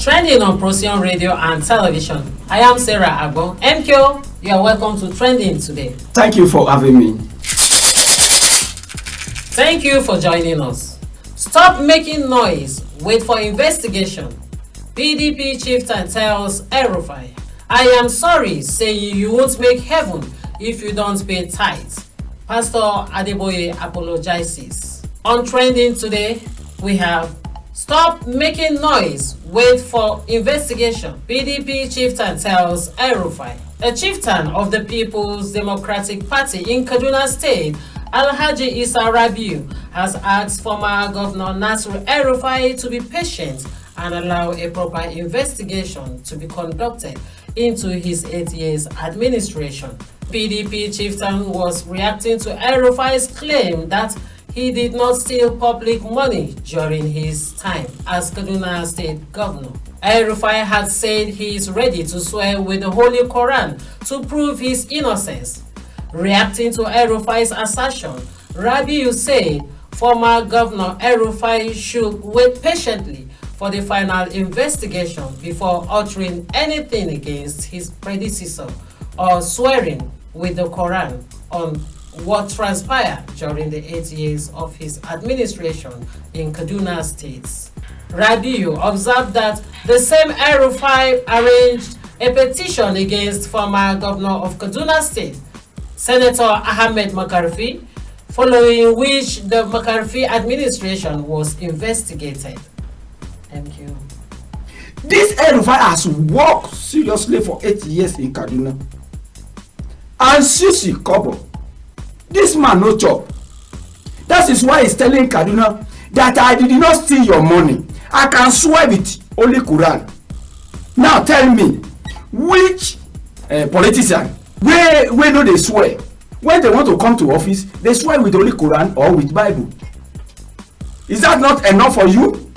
Trending on Procyon radio and television. I am Sarah Agbo. MQ, you are welcome to Trending today. Thank you for having me. Thank you for joining us. Stop making noise. Wait for investigation. PDP chieftain tells EL-RUFAI, I am sorry, saying you won't make heaven if you don't pay tithe. Pastor Adeboye apologizes. On Trending today, we have stop making noise, wait for investigation. PDP chieftain tells EL-RUFAI. The chieftain of the People's Democratic Party in Kaduna State, Alhaji Isa Rabiu, has asked former Governor Nasir El-RUFAI to be patient and allow a proper investigation to be conducted into his 8 years administration. PDP chieftain was reacting to El-RUFAI's claim that he did not steal public money during his time as Kaduna State Governor. El-RUFAI had said he is ready to swear with the Holy Quran to prove his innocence. Reacting to El-RUFAI's assertion, Rabiu said former Governor El-RUFAI should wait patiently for the final investigation before uttering anything against his predecessor or swearing with the Quran on what transpired during the 8 years of his administration in Kaduna State. Rabiu observed that the same El-RUFAI arranged a petition against former Governor of Kaduna State, Senator Ahmed Makarfi, following which the Makarfi administration was investigated. Thank you. This El-RUFAI has worked seriously for 8 years in Kaduna. And Sisi Kobo, this man no chop. That is why he's telling Kaduna that I did not steal your money. I can swear with Holy Quran. Now tell me, which politician where no they swear when they want to come to office, they swear with Holy Quran or with Bible? Is that not enough for you?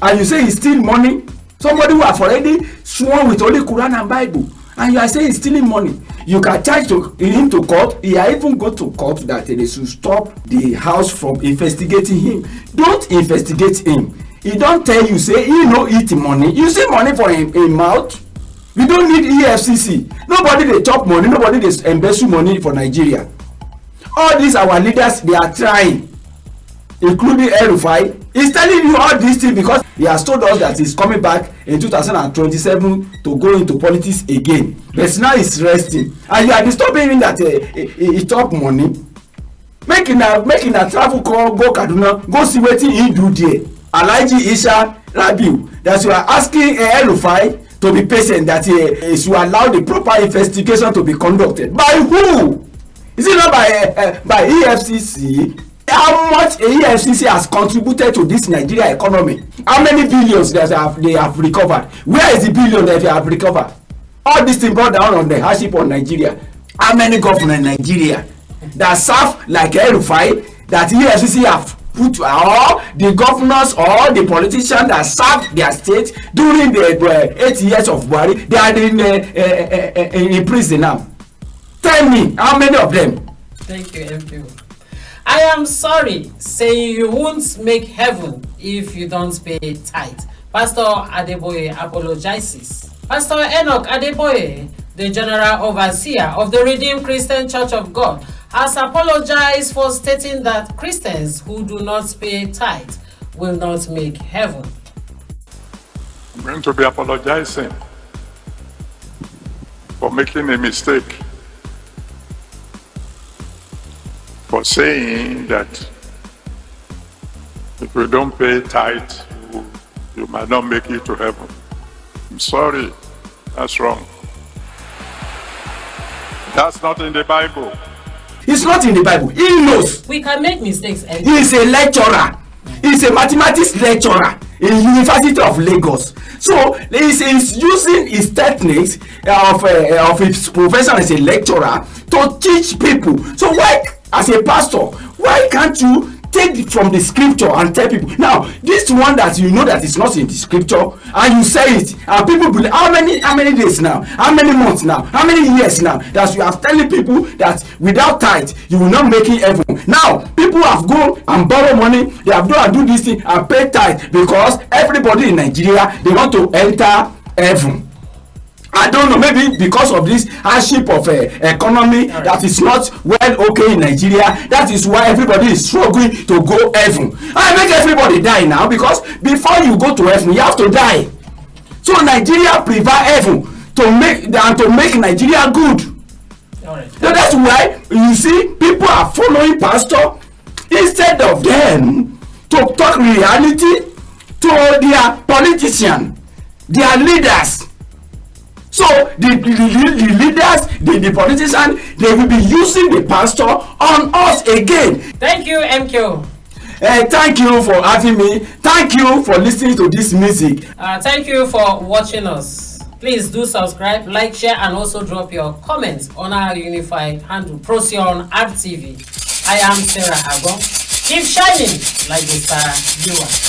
And you say he steal money? Somebody who have already sworn with Holy Quran and Bible, and you are saying he's stealing money. You can charge him to court. He even go to court that they should stop the house from investigating him. Don't investigate him. He don't tell you, say he no eat money. You see money for him mouth. We don't need EFCC. Nobody they chop money. Nobody they embezzle money for Nigeria. All these our leaders, they are trying, including El-RUFAI. He's telling you all these things because he has told us that he's coming back in 2027 to go into politics again. But now he's resting, and you are disturbing him that he chop money. Making a travel call, go Kaduna, go see what he do there. Alhaji Isa Rabiu, that you are asking El-RUFAI to be patient, that he should allow the proper investigation to be conducted. By who? Is it not by EFCC? How much EFCC has contributed to this Nigeria economy? How many billions they have recovered? Where is the billion that they have recovered? All this thing brought down on the hardship on Nigeria. How many governors in Nigeria that serve like El-RUFAI that EFCC have put, or the governors or the politicians that served their state during the 8 years of Buhari, they are in prison now? Tell me, how many of them? Thank you, MQ. I am sorry, saying you won't make heaven if you don't pay tithe. Pastor Adeboye apologizes. Pastor Enoch Adeboye, the General Overseer of the Redeemed Christian Church of God, has apologized for stating that Christians who do not pay tithe will not make heaven. I'm going to be apologizing for making a mistake, for saying that if you don't pay tithe, you might not make it to heaven. I'm sorry, that's wrong. That's not in the Bible. It's not in the Bible. He knows. We can make mistakes. He is a lecturer. He is a mathematics lecturer in University of Lagos. So he's using his techniques of his profession as a lecturer to teach people. So why, as a pastor, why can't you take from the scripture and tell people. Now this one that you know that is not in the scripture and you say it and people believe. How many days now, how many months now, how many years now that you are telling people that without tithe you will not make it heaven? Now people have gone and borrow money, they have gone and do this thing and pay tithe because everybody in Nigeria, they want to enter heaven. I don't know, maybe because of this hardship of economy that is not well okay in Nigeria. That is why everybody is struggling to go heaven. I make everybody die now, because before you go to heaven you have to die. So Nigeria prefer heaven to make Nigeria good. So that's why you see people are following pastor instead of them to talk reality to their politicians, their leaders. So the leaders, the politicians, they will be using the pastor on us again. Thank you, MQ. Thank you for having me. Thank you for listening to this music. Thank you for watching us. Please do subscribe, like, share, and also drop your comments on our unified handle, Procyon RTV. I am Sarah Hago. Keep shining like the star you are.